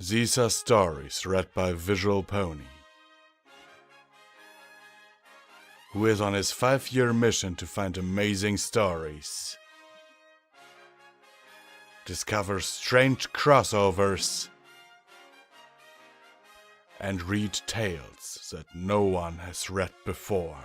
These are stories read by visualbrony, who is on his 5-year mission to find amazing stories, discover strange crossovers, and read tales that no one has read before.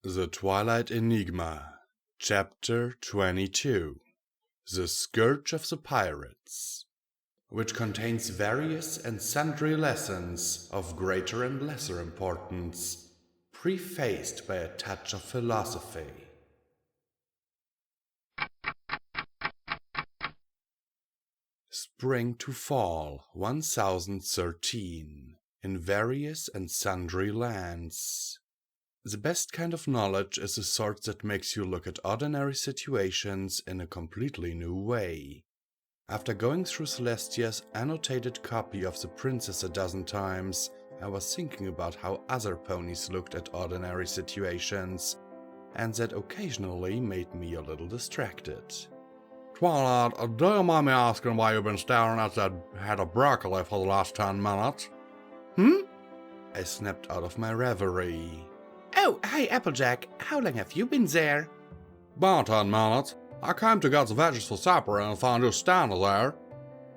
The Twilight Enigma, Chapter 22, The Scourge of the Pirates, which contains various and sundry lessons of greater and lesser importance, prefaced by a touch of philosophy. Spring to Fall 1013, in various and sundry lands. The best kind of knowledge is the sort that makes you look at ordinary situations in a completely new way. After going through Celestia's annotated copy of The Princess a dozen times, I was thinking about how other ponies looked at ordinary situations, and that occasionally made me a little distracted. Twilight, do you mind me asking why you've been staring at that head of broccoli for the last 10 minutes? I snapped out of my reverie. Oh, hi Applejack, how long have you been there? About 10 minutes. I came to get the veggies for supper and found you standing there.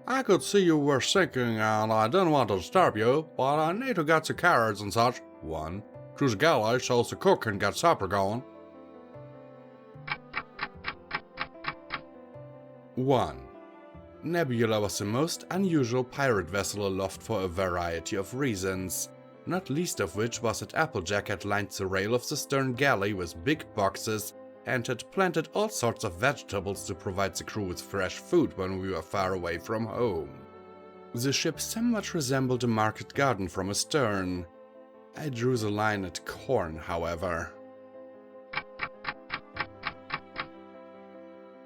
I could see you were thinking and I didn't want to disturb you, but I need to get the carrots and such. To the galley so the cook can get supper going. 1. Nebula was the most unusual pirate vessel aloft for a variety of reasons, not least of which was that Applejack had lined the rail of the stern galley with big boxes and had planted all sorts of vegetables to provide the crew with fresh food when we were far away from home. The ship somewhat resembled a market garden from astern. I drew the line at corn, however.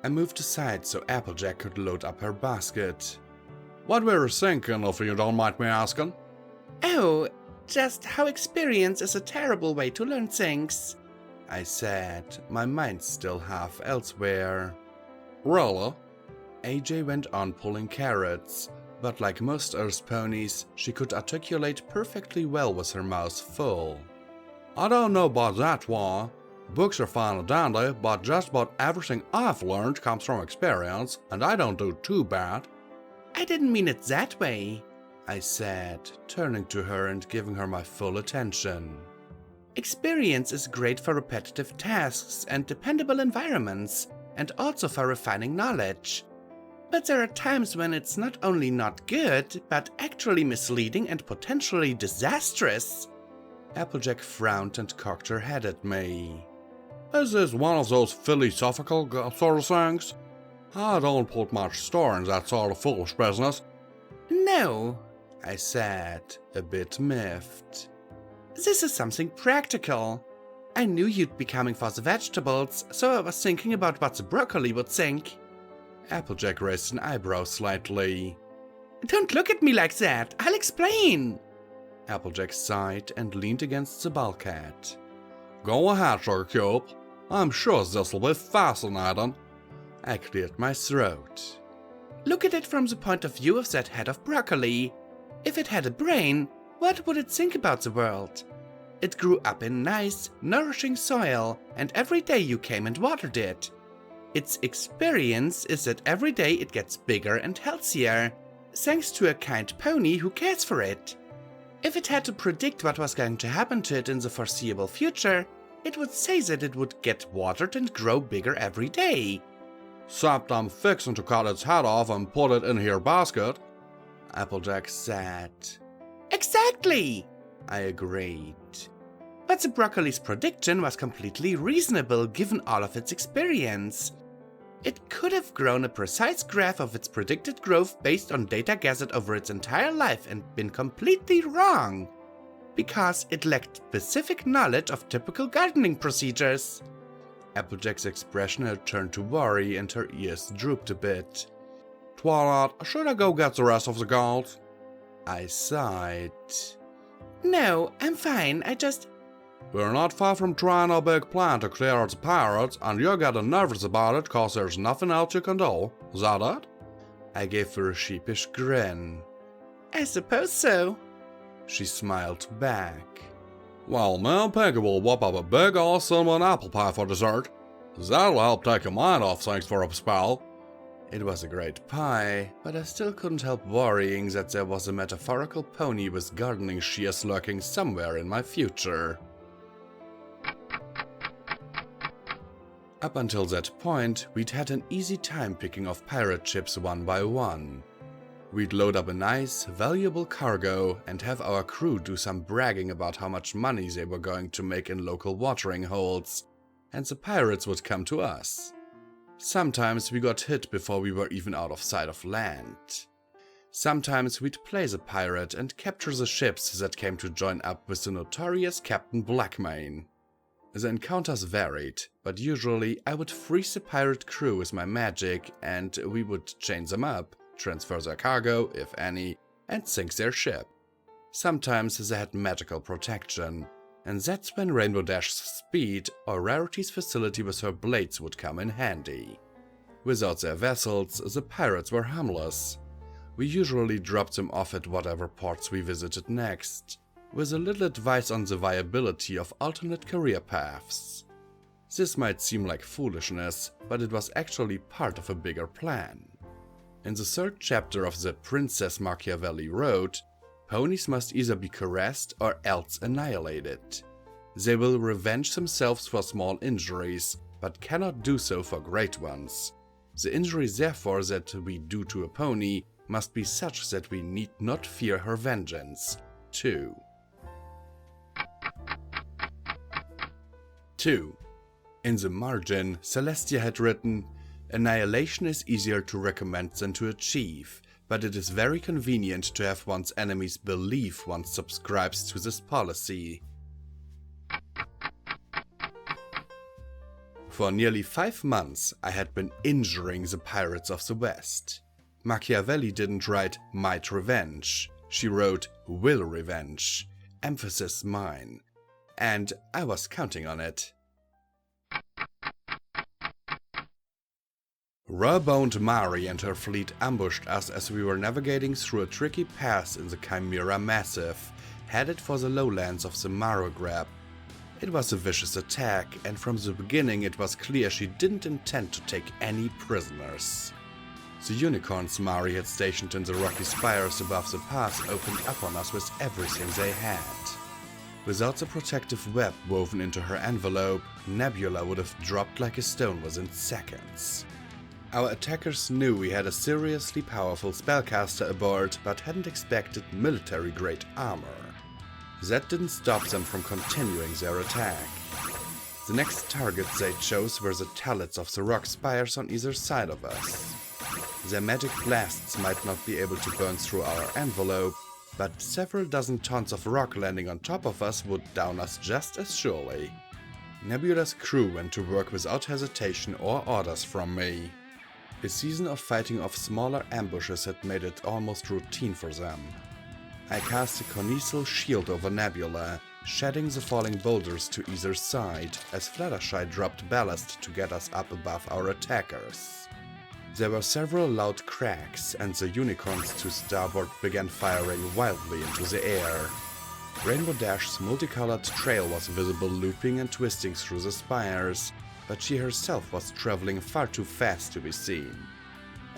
I moved aside so Applejack could load up her basket. What were you thinking, if you don't mind me asking? Oh, just how experience is a terrible way to learn things, I said, my mind still half elsewhere. Really? AJ went on pulling carrots, but like most Earth ponies, she could articulate perfectly well with her mouth full. I don't know about that one. Books are fine and dandy, but just about everything I've learned comes from experience, and I don't do too bad. I didn't mean it that way, I said, turning to her and giving her my full attention. Experience is great for repetitive tasks and dependable environments, and also for refining knowledge. But there are times when it's not only not good, but actually misleading and potentially disastrous. Applejack frowned and cocked her head at me. Is this one of those philosophical sort of things? I don't put much store in that sort of foolish business. No, I said, a bit miffed. This is something practical. I knew you'd be coming for the vegetables, so I was thinking about what the broccoli would think. Applejack raised an eyebrow slightly. Don't look at me like that, I'll explain. Applejack sighed and leaned against the bulkhead. Go ahead, Sugar Cube. I'm sure this'll be fascinating. I cleared my throat. Look at it from the point of view of that head of broccoli. If it had a brain, what would it think about the world? It grew up in nice, nourishing soil, and every day you came and watered it. Its experience is that every day it gets bigger and healthier, thanks to a kind pony who cares for it. If it had to predict what was going to happen to it in the foreseeable future, it would say that it would get watered and grow bigger every day. Except I'm fixing to cut its head off and put it in here basket, Applejack said. Exactly, I agreed. But the broccoli's prediction was completely reasonable given all of its experience. It could have grown a precise graph of its predicted growth based on data gathered over its entire life and been completely wrong, because it lacked specific knowledge of typical gardening procedures. Applejack's expression had turned to worry and her ears drooped a bit. Twilight, should I go get the rest of the gold? I sighed. No, I'm fine. We're not far from trying our big plan to clear out the pirates, and you're getting nervous about it cause there's nothing else you can do. Is that it? I gave her a sheepish grin. I suppose so. She smiled back. Well, me and Pinky will whip up a big ol' cinnamon apple pie for dessert. That'll help take your mind off things for a spell. It was a great pie, but I still couldn't help worrying that there was a metaphorical pony with gardening shears lurking somewhere in my future. Up until that point, we'd had an easy time picking off pirate ships one by one. We'd load up a nice, valuable cargo and have our crew do some bragging about how much money they were going to make in local watering holes, and the pirates would come to us. Sometimes we got hit before we were even out of sight of land. Sometimes we'd play the pirate and capture the ships that came to join up with the notorious Captain Blackmane. The encounters varied, but usually I would freeze the pirate crew with my magic and we would chain them up, transfer their cargo, if any, and sink their ship. Sometimes they had magical protection, and that's when Rainbow Dash's speed or Rarity's facility with her blades would come in handy. Without their vessels, the pirates were harmless. We usually dropped them off at whatever ports we visited next, with a little advice on the viability of alternate career paths. This might seem like foolishness, but it was actually part of a bigger plan. In the third chapter of the Princess Machiavelli wrote, ponies must either be caressed or else annihilated. They will revenge themselves for small injuries, but cannot do so for great ones. The injury therefore that we do to a pony must be such that we need not fear her vengeance. 2. In the margin, Celestia had written, annihilation is easier to recommend than to achieve, but it is very convenient to have one's enemies believe one subscribes to this policy. For nearly 5 months, I had been injuring the pirates of the West. Machiavelli didn't write might revenge, she wrote will revenge, emphasis mine, and I was counting on it. Raw-boned Mari and her fleet ambushed us as we were navigating through a tricky pass in the Chimera Massif, headed for the lowlands of the Marograb. It was a vicious attack, and from the beginning it was clear she didn't intend to take any prisoners. The unicorns Mari had stationed in the rocky spires above the pass opened up on us with everything they had. Without the protective web woven into her envelope, Nebula would have dropped like a stone within seconds. Our attackers knew we had a seriously powerful spellcaster aboard, but hadn't expected military-grade armor. That didn't stop them from continuing their attack. The next targets they chose were the tallets of the rock spires on either side of us. Their magic blasts might not be able to burn through our envelope, but several dozen tons of rock landing on top of us would down us just as surely. Nebula's crew went to work without hesitation or orders from me. A season of fighting off smaller ambushes had made it almost routine for them. I cast a conical shield over Nebula, shedding the falling boulders to either side, as Fluttershy dropped ballast to get us up above our attackers. There were several loud cracks, and the unicorns to starboard began firing wildly into the air. Rainbow Dash's multicolored trail was visible looping and twisting through the spires, but she herself was traveling far too fast to be seen.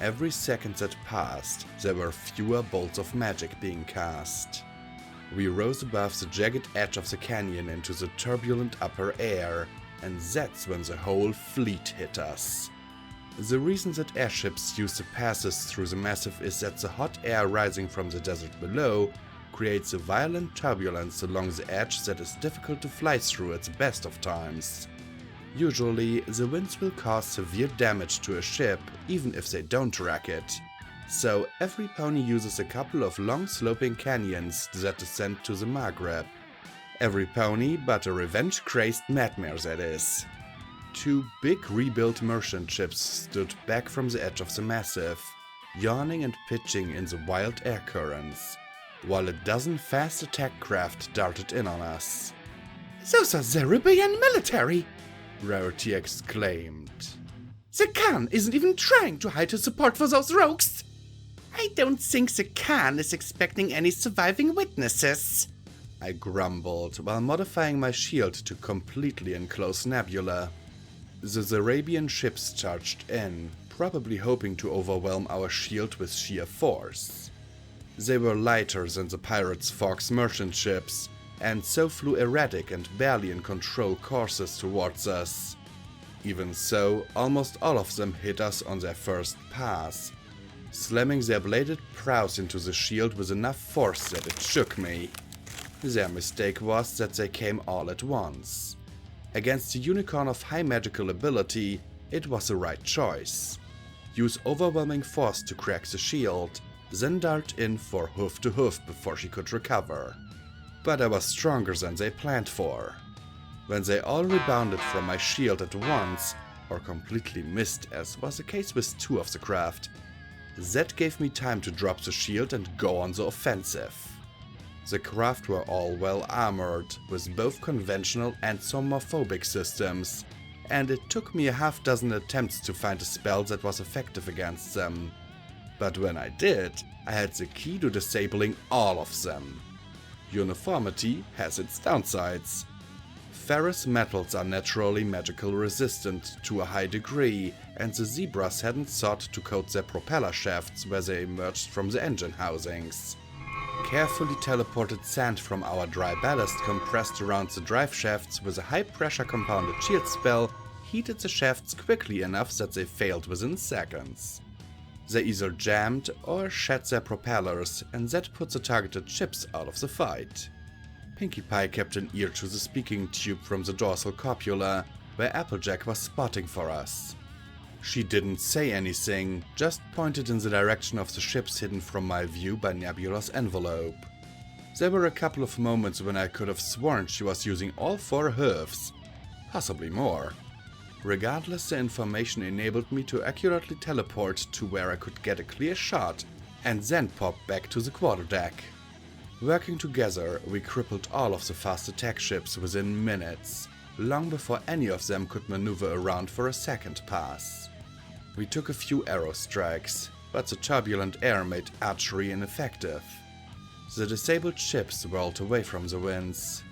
Every second that passed, there were fewer bolts of magic being cast. We rose above the jagged edge of the canyon into the turbulent upper air, and that's when the whole fleet hit us. The reason that airships use the passes through the massif is that the hot air rising from the desert below creates a violent turbulence along the edge that is difficult to fly through at the best of times. Usually, the winds will cause severe damage to a ship, even if they don't wreck it. So, every pony uses a couple of long sloping canyons that descend to the Maghreb. Every pony but a revenge-crazed madmare, that is. 2 big rebuilt merchant ships stood back from the edge of the massif. yawning and pitching in the wild air currents, while a dozen fast attack craft darted in on us. "Those are Zerubian military!" Rarity exclaimed. "The Khan isn't even trying to hide his support for those rogues! I don't think the Khan is expecting any surviving witnesses," I grumbled while modifying my shield to completely enclose Nebula. The Zerabian ships charged in, probably hoping to overwhelm our shield with sheer force. They were lighter than the pirates' Fox merchant ships, and so flew erratic and barely in control courses towards us. Even so, almost all of them hit us on their first pass, slamming their bladed prows into the shield with enough force that it shook me. Their mistake was that they came all at once. Against a unicorn of high magical ability, it was the right choice. Use overwhelming force to crack the shield, then dart in for hoof to hoof before she could recover. But I was stronger than they planned for. When they all rebounded from my shield at once, or completely missed as was the case with two of the craft, that gave me time to drop the shield and go on the offensive. The craft were all well armored, with both conventional and somophobic systems, and it took me a half dozen attempts to find a spell that was effective against them. But when I did, I had the key to disabling all of them. Uniformity has its downsides. Ferrous metals are naturally magical resistant to a high degree, and the zebras hadn't thought to coat their propeller shafts where they emerged from the engine housings. Carefully teleported sand from our dry ballast compressed around the drive shafts with a high-pressure compounded shield spell heated the shafts quickly enough that they failed within seconds. They either jammed or shed their propellers, and that put the targeted ships out of the fight. Pinkie Pie kept an ear to the speaking tube from the dorsal copula, where Applejack was spotting for us. She didn't say anything, just pointed in the direction of the ships hidden from my view by Nebula's envelope. There were a couple of moments when I could have sworn she was using all four hooves, possibly more. Regardless, the information enabled me to accurately teleport to where I could get a clear shot and then pop back to the quarterdeck. Working together, we crippled all of the fast attack ships within minutes, long before any of them could maneuver around for a second pass. We took a few arrow strikes, but the turbulent air made archery ineffective. The disabled ships whirled away from the winds.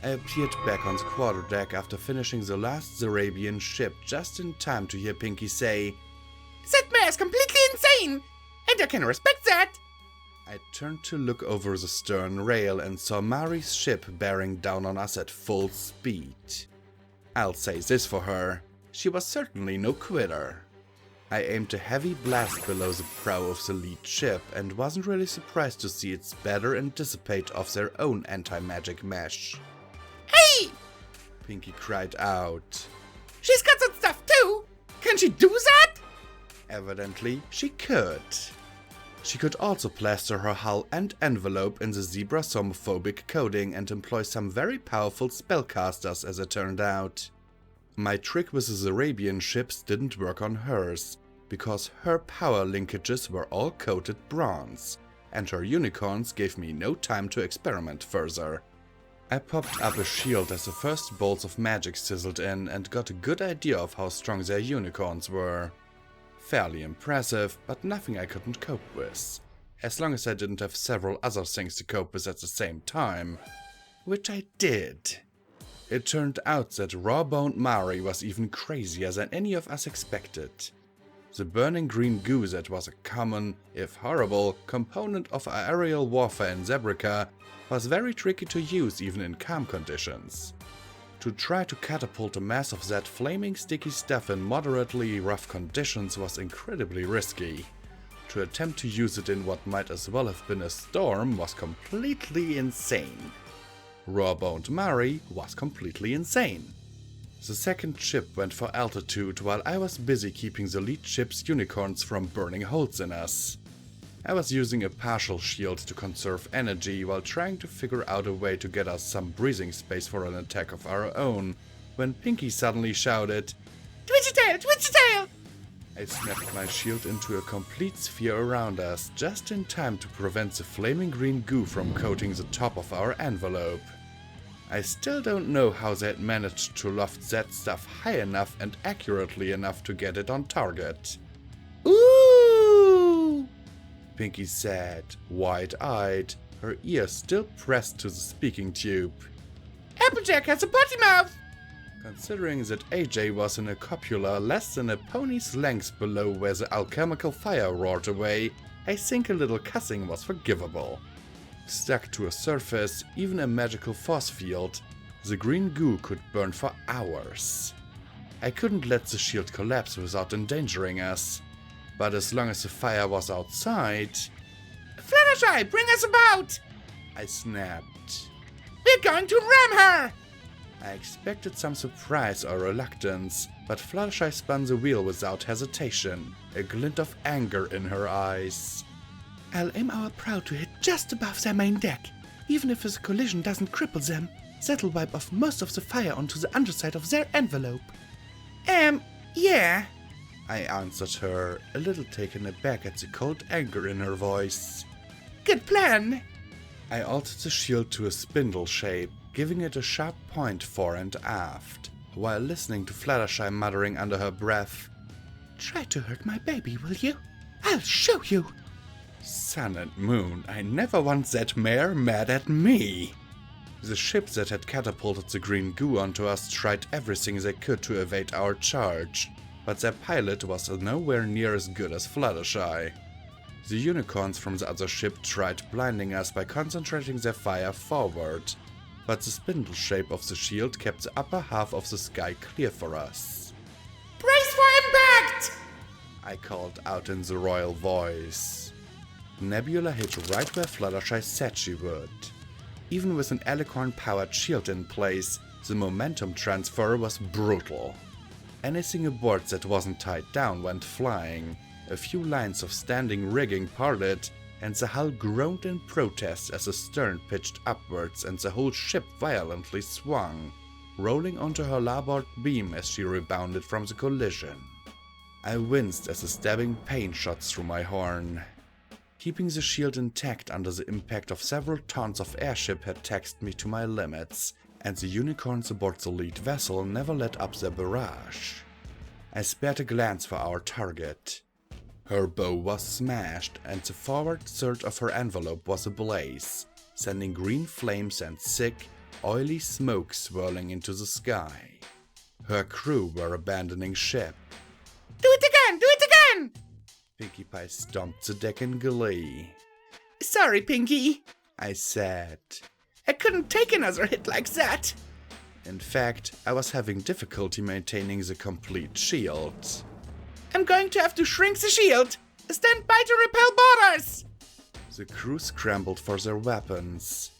I appeared back on the quarterdeck after finishing the last Zerabian ship just in time to hear Pinkie say, "That mare's completely insane! And I can respect that!" I turned to look over the stern rail and saw Mari's ship bearing down on us at full speed. I'll say this for her, she was certainly no quitter. I aimed a heavy blast below the prow of the lead ship and wasn't really surprised to see it spatter and dissipate off their own anti-magic mesh. "Hey!" Pinkie cried out. "She's got that stuff too! Can she do that?" Evidently, she could. She could also plaster her hull and envelope in the zebra somophobic coating and employ some very powerful spellcasters, as it turned out. My trick with the Zerabian ships didn't work on hers, because her power linkages were all coated bronze, and her unicorns gave me no time to experiment further. I popped up a shield as the first bolts of magic sizzled in and got a good idea of how strong their unicorns were. Fairly impressive, but nothing I couldn't cope with, as long as I didn't have several other things to cope with at the same time, which I did. It turned out that raw-boned Mari was even crazier than any of us expected. The burning green goo that was a common, if horrible, component of aerial warfare in Zebrica was very tricky to use even in calm conditions. To try to catapult a mass of that flaming sticky stuff in moderately rough conditions was incredibly risky. To attempt to use it in what might as well have been a storm was completely insane. Raw-boned Mari was completely insane. The second ship went for altitude while I was busy keeping the lead ship's unicorns from burning holes in us. I was using a partial shield to conserve energy while trying to figure out a way to get us some breathing space for an attack of our own, when Pinkie suddenly shouted, "Twitch your tail! Twitch your tail!" I snapped my shield into a complete sphere around us, just in time to prevent the flaming green goo from coating the top of our envelope. I still don't know how they had managed to loft that stuff high enough and accurately enough to get it on target. Ooh! Pinky said, wide-eyed, her ear still pressed to the speaking tube. Applejack has a potty mouth! Considering that AJ was in a copula less than a pony's length below where the alchemical fire roared away, I think a little cussing was forgivable. Stuck to a surface, even a magical force field, the green goo could burn for hours. I couldn't let the shield collapse without endangering us, but as long as the fire was outside... Fluttershy, bring us about! I snapped. We're going to ram her! I expected some surprise or reluctance, but Fluttershy spun the wheel without hesitation, a glint of anger in her eyes. I'll aim our prow to hit just above their main deck. Even if this collision doesn't cripple them, that'll wipe off most of the fire onto the underside of their envelope. Yeah, I answered her, a little taken aback at the cold anger in her voice. Good plan! I altered the shield to a spindle shape, giving it a sharp point fore and aft, while listening to Fluttershy muttering under her breath, Try to hurt my baby, will you? I'll show you! Sun and moon, I never want that mare mad at me! The ship that had catapulted the green goo onto us tried everything they could to evade our charge, but their pilot was nowhere near as good as Fluttershy. The unicorns from the other ship tried blinding us by concentrating their fire forward, but the spindle shape of the shield kept the upper half of the sky clear for us. Brace for impact! I called out in the royal voice. Nebula hit right where Fluttershy said she would. Even with an alicorn-powered shield in place, the momentum transfer was brutal. Anything aboard that wasn't tied down went flying, a few lines of standing rigging parted, and the hull groaned in protest as the stern pitched upwards and the whole ship violently swung, rolling onto her larboard beam as she rebounded from the collision. I winced as a stabbing pain shot through my horn. Keeping the shield intact under the impact of several tons of airship had taxed me to my limits, and the unicorns aboard the lead vessel never let up their barrage. I spared a glance for our target. Her bow was smashed, and the forward third of her envelope was ablaze, sending green flames and thick, oily smoke swirling into the sky. Her crew were abandoning ship. Do it again! Do it again! Pinkie Pie stomped the deck in glee. Sorry, Pinky, I said. I couldn't take another hit like that. In fact, I was having difficulty maintaining the complete shield. I'm going to have to shrink the shield. Stand by to repel boarders! The crew scrambled for their weapons.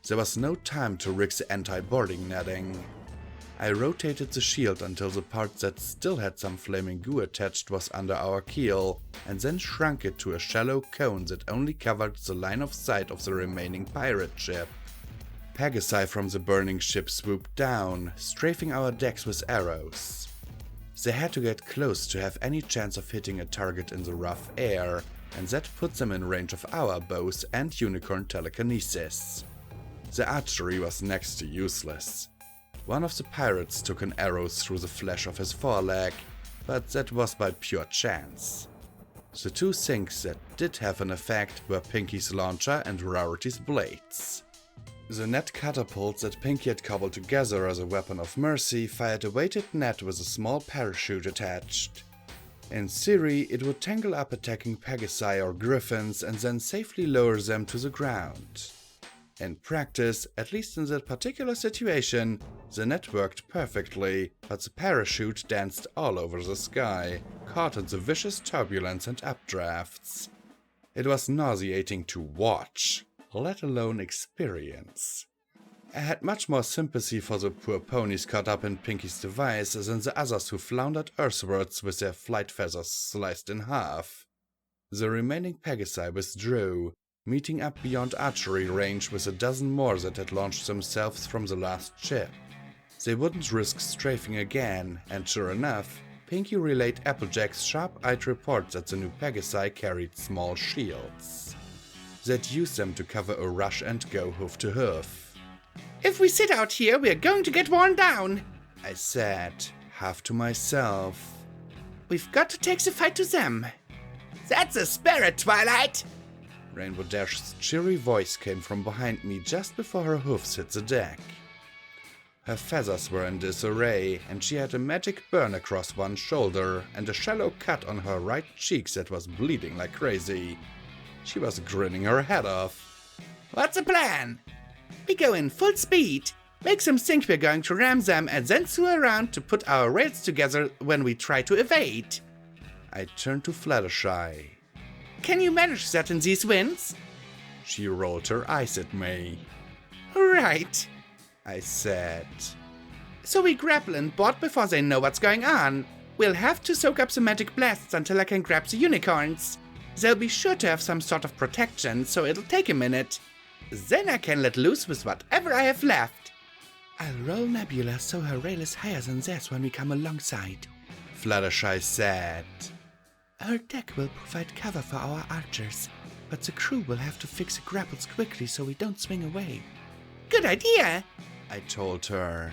There was no time to rig the anti-boarding netting. I rotated the shield until the part that still had some flaming goo attached was under our keel, and then shrunk it to a shallow cone that only covered the line of sight of the remaining pirate ship. Pegasi from the burning ship swooped down, strafing our decks with arrows. They had to get close to have any chance of hitting a target in the rough air, and that put them in range of our bows and unicorn telekinesis. The archery was next to useless. One of the pirates took an arrow through the flesh of his foreleg, but that was by pure chance. The two things that did have an effect were Pinky's launcher and Rarity's blades. The net catapult that Pinky had cobbled together as a weapon of mercy fired a weighted net with a small parachute attached. In theory, it would tangle up attacking Pegasi or griffins and then safely lower them to the ground. In practice, at least in that particular situation, the net worked perfectly, but the parachute danced all over the sky, caught in the vicious turbulence and updrafts. It was nauseating to watch, let alone experience. I had much more sympathy for the poor ponies caught up in Pinky's device than the others who floundered earthwards with their flight feathers sliced in half. The remaining Pegasi withdrew, meeting up beyond archery range with a dozen more that had launched themselves from the last ship. They wouldn't risk strafing again, and sure enough, Pinky relayed Applejack's sharp-eyed reports that the new Pegasi carried small shields. They'd used them to cover a rush and go hoof to hoof. If we sit out here, we're going to get worn down, I said, half to myself. We've got to take the fight to them. That's the spirit, Twilight! Rainbow Dash's cheery voice came from behind me just before her hoofs hit the deck. Her feathers were in disarray, and she had a magic burn across one shoulder and a shallow cut on her right cheek that was bleeding like crazy. She was grinning her head off. What's the plan? We go in full speed, make them think we're going to ram them, and then swoop around to put our rails together when we try to evade. I turned to Fluttershy. Can you manage that in these winds? She rolled her eyes at me. Right, I said. So we grapple and board before they know what's going on. We'll have to soak up the magic blasts until I can grab the unicorns. They'll be sure to have some sort of protection, so it'll take a minute. Then I can let loose with whatever I have left. I'll roll Nebula so her rail is higher than theirs when we come alongside, Fluttershy said. Our deck will provide cover for our archers, but the crew will have to fix the grapples quickly so we don't swing away. Good idea, I told her.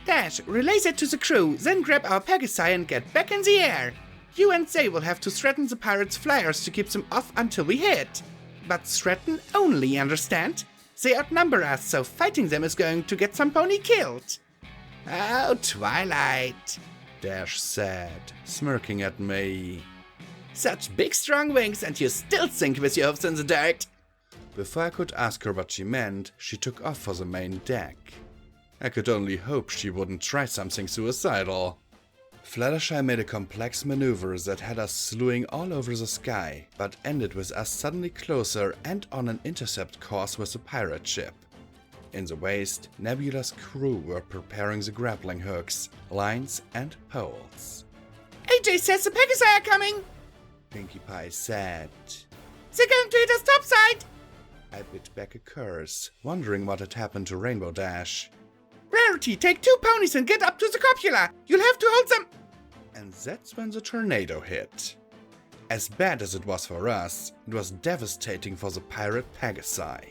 Dash, relay that to the crew, then grab our Pegasi and get back in the air. You and Zay will have to threaten the pirates' flyers to keep them off until we hit. But threaten only, understand? They outnumber us, so fighting them is going to get some pony killed. Oh, Twilight, Dash said, smirking at me. Such big strong wings, and you still sink with your hoofs in the dirt. Before I could ask her what she meant, she took off for the main deck. I could only hope she wouldn't try something suicidal. Fluttershy made a complex maneuver that had us slewing all over the sky, but ended with us suddenly closer and on an intercept course with a pirate ship. In the waist, Nebula's crew were preparing the grappling hooks, lines, and poles. AJ says the Pegasi are coming, Pinkie Pie said. They're going to hit us topside. I bit back a curse, wondering what had happened to Rainbow Dash. Rarity, take 2 ponies and get up to the copula. You'll have to hold them. And that's when the tornado hit. As bad as it was for us, it was devastating for the pirate Pegasi.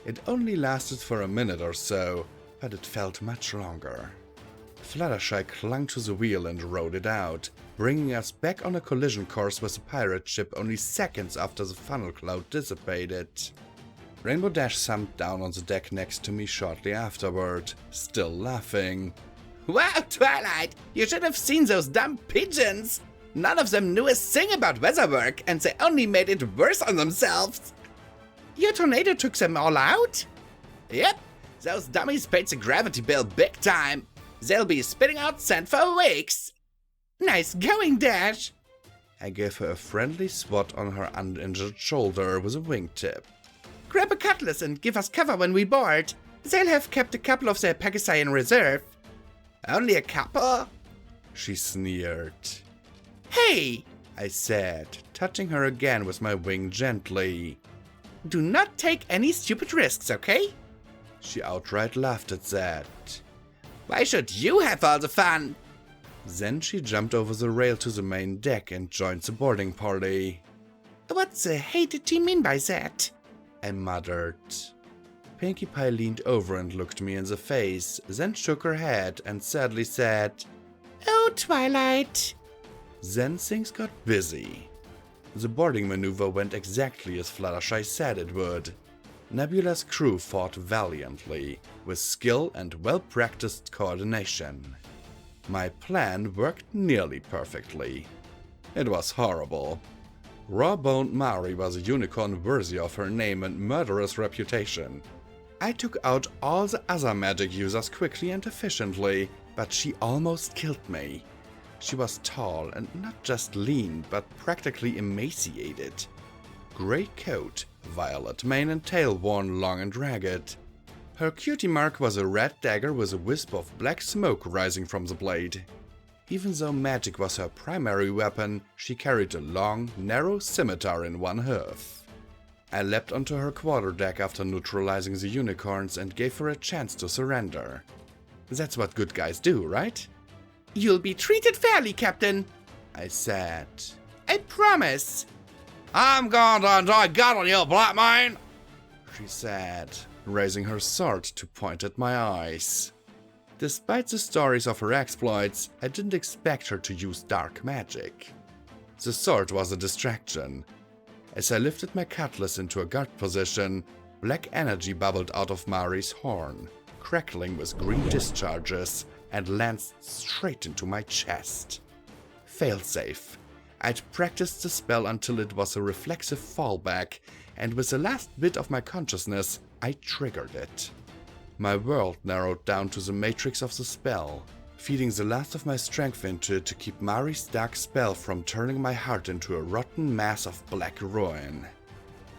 It only lasted for a minute or so, but it felt much longer. Fluttershy clung to the wheel and rode it out, bringing us back on a collision course with the pirate ship only seconds after the funnel cloud dissipated. Rainbow Dash thumped down on the deck next to me shortly afterward, still laughing. Wow, Twilight, you should have seen those dumb pigeons. None of them knew a thing about weatherwork, and they only made it worse on themselves. Your tornado took them all out? Yep, those dummies paid the gravity bill big time. They'll be spitting out sand for weeks. Nice going, Dash. I gave her a friendly swat on her uninjured shoulder with a wingtip. Grab a cutlass and give us cover when we board. They'll have kept a couple of their Pegasi in reserve. Only a couple? She sneered. Hey, I said, touching her again with my wing gently. Do not take any stupid risks, okay? She outright laughed at that. Why should you have all the fun? Then she jumped over the rail to the main deck and joined the boarding party. What the hey did you mean by that? I muttered. Pinkie Pie leaned over and looked me in the face, then shook her head and sadly said, Oh, Twilight. Then things got busy. The boarding maneuver went exactly as Fluttershy said it would. Nebula's crew fought valiantly, with skill and well-practiced coordination. My plan worked nearly perfectly. It was horrible. Raw-boned Mari was a unicorn worthy of her name and murderous reputation. I took out all the other magic users quickly and efficiently, but she almost killed me. She was tall and not just lean, but practically emaciated. Grey coat, violet mane and tail worn long and ragged. Her cutie mark was a red dagger with a wisp of black smoke rising from the blade. Even though magic was her primary weapon, she carried a long, narrow scimitar in one hoof. I leapt onto her quarterdeck after neutralizing the unicorns and gave her a chance to surrender. That's what good guys do, right? You'll be treated fairly, Captain, I said. I promise. I'm going to enjoy gutting you, black man, she said, raising her sword to point at my eyes. Despite the stories of her exploits, I didn't expect her to use dark magic. The sword was a distraction. As I lifted my cutlass into a guard position, black energy bubbled out of Mari's horn, crackling with green discharges, and lanced straight into my chest. Failsafe. I'd practiced the spell until it was a reflexive fallback, and with the last bit of my consciousness, I triggered it. My world narrowed down to the matrix of the spell, feeding the last of my strength into it to keep Mari's dark spell from turning my heart into a rotten mass of black ruin.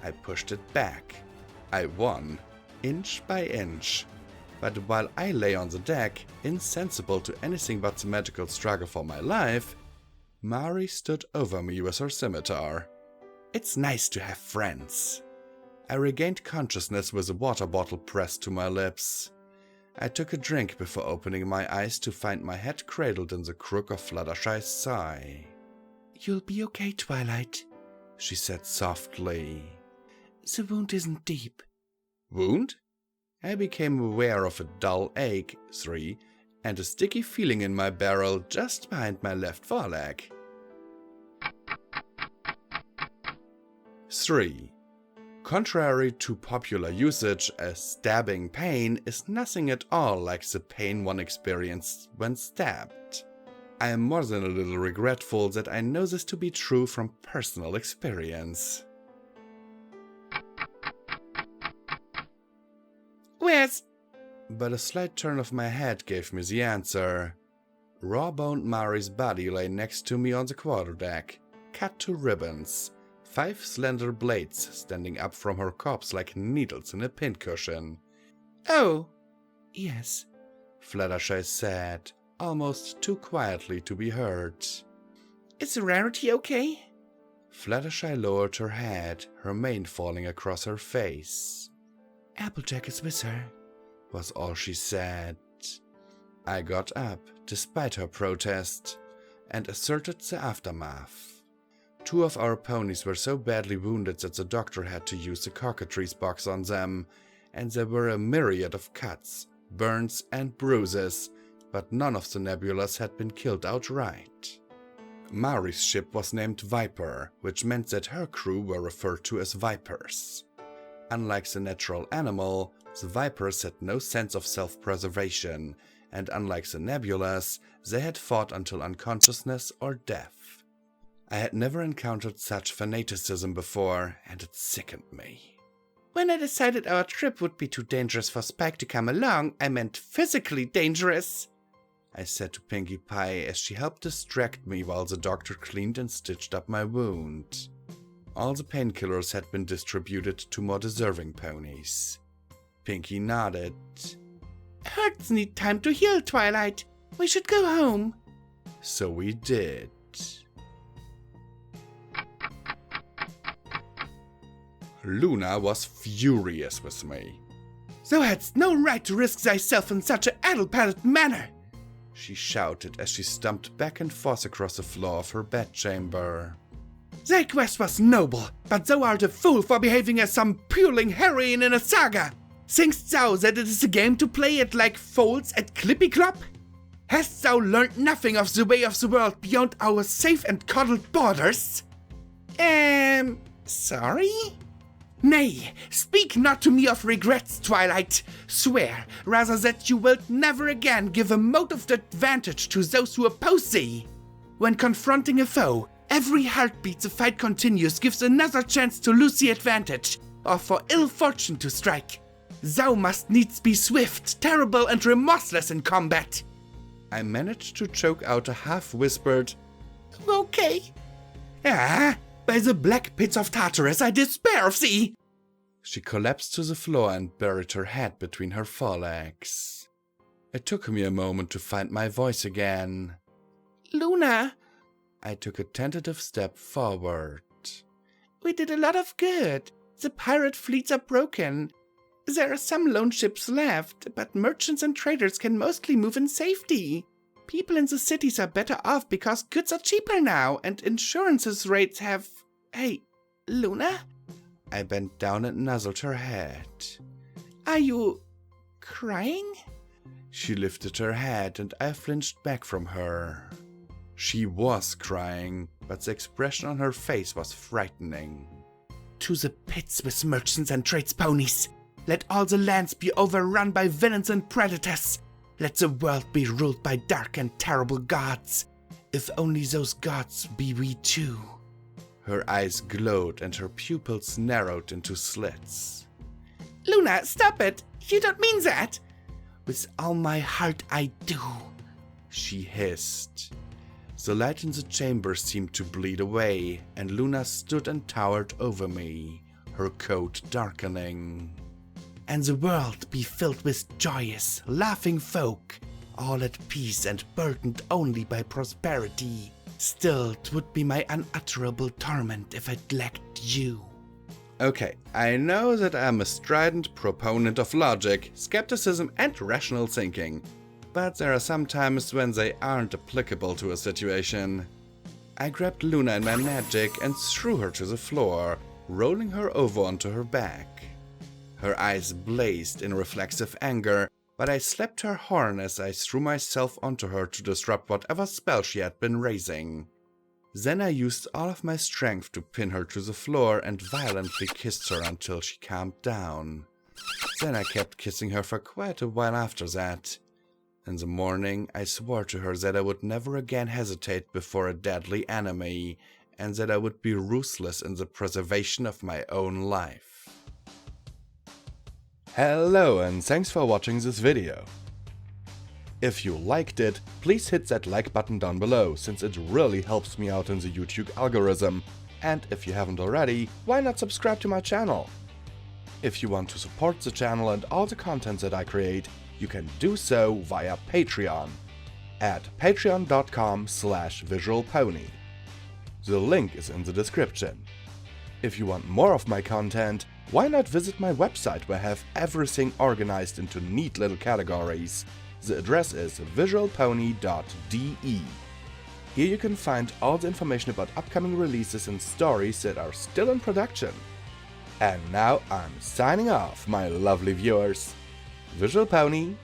I pushed it back. I won, inch by inch. But while I lay on the deck, insensible to anything but the magical struggle for my life, Mari stood over me with her scimitar. It's nice to have friends. I regained consciousness with a water bottle pressed to my lips. I took a drink before opening my eyes to find my head cradled in the crook of Fluttershy's thigh. You'll be okay, Twilight, she said softly. The wound isn't deep. Wound? I became aware of a dull ache, 3, and a sticky feeling in my barrel just behind my left foreleg. 3. Contrary to popular usage, a stabbing pain is nothing at all like the pain one experienced when stabbed. I am more than a little regretful that I know this to be true from personal experience. Where's... But a slight turn of my head gave me the answer. Raw-boned Mari's body lay next to me on the quarterdeck, cut to ribbons, 5 slender blades standing up from her corpse like needles in a pincushion. Oh, yes, Fluttershy said, almost too quietly to be heard. Is Rarity okay? Fluttershy lowered her head, her mane falling across her face. Applejack is with her, was all she said. I got up, despite her protest, and asserted the aftermath. 2 of our ponies were so badly wounded that the doctor had to use the cockatrice box on them, and there were a myriad of cuts, burns, and bruises, but none of the nebulas had been killed outright. Mari's ship was named Viper, which meant that her crew were referred to as Vipers. Unlike the natural animal, the Vipers had no sense of self-preservation, and unlike the nebulas, they had fought until unconsciousness or death. I had never encountered such fanaticism before, and it sickened me. When I decided our trip would be too dangerous for Spike to come along, I meant physically dangerous, I said to Pinkie Pie as she helped distract me while the doctor cleaned and stitched up my wound. All the painkillers had been distributed to more deserving ponies. Pinkie nodded. Hurts need time to heal, Twilight. We should go home. So we did. Luna was furious with me. Thou hadst no right to risk thyself in such an addle-padded manner, she shouted as she stumped back and forth across the floor of her bedchamber. Thy quest was noble, but thou art a fool for behaving as some puling heroine in a saga. Thinkst thou that it is a game to play it like foals at Clippy-Clop? Hast thou learned nothing of the way of the world beyond our safe and coddled borders? Sorry? Nay, speak not to me of regrets, Twilight. Swear, rather, that you wilt never again give a mote of advantage to those who oppose thee. When confronting a foe, every heartbeat the fight continues gives another chance to lose the advantage, or for ill fortune to strike. Thou must needs be swift, terrible, and remorseless in combat. I managed to choke out a half-whispered, Okay. Ah, by the black pits of Tartarus, I despair of thee! She collapsed to the floor and buried her head between her forelegs. It took me a moment to find my voice again. Luna! I took a tentative step forward. We did a lot of good. The pirate fleets are broken. There are some lone ships left, but merchants and traders can mostly move in safety. People in the cities are better off because goods are cheaper now and insurances rates have... Hey, Luna? I bent down and nuzzled her head. Are you... crying? She lifted her head and I flinched back from her. She was crying, but the expression on her face was frightening. To the pits with merchants and trades ponies. Let all the lands be overrun by villains and predators. Let the world be ruled by dark and terrible gods. If only those gods be we too. Her eyes glowed and her pupils narrowed into slits. Luna, stop it! You don't mean that! With all my heart I do, she hissed. The light in the chamber seemed to bleed away, and Luna stood and towered over me, her coat darkening. And the world be filled with joyous, laughing folk, all at peace and burdened only by prosperity. Still, 'twould be my unutterable torment if I'd lacked you. Okay, I know that I'm a strident proponent of logic, skepticism, and rational thinking, but there are some times when they aren't applicable to a situation. I grabbed Luna in my magic and threw her to the floor, rolling her over onto her back. Her eyes blazed in reflexive anger, but I slapped her horn as I threw myself onto her to disrupt whatever spell she had been raising. Then I used all of my strength to pin her to the floor and violently kissed her until she calmed down. Then I kept kissing her for quite a while after that. In the morning, I swore to her that I would never again hesitate before a deadly enemy, and that I would be ruthless in the preservation of my own life. Hello and thanks for watching this video. If you liked it, please hit that like button down below, since it really helps me out in the YouTube algorithm. And if you haven't already, why not subscribe to my channel? If you want to support the channel and all the content that I create, you can do so via Patreon at patreon.com/visualpony. The link is in the description. If you want more of my content, why not visit my website where I have everything organized into neat little categories. The address is visualpony.de. Here you can find all the information about upcoming releases and stories that are still in production. And now I'm signing off, my lovely viewers. Visual Pony,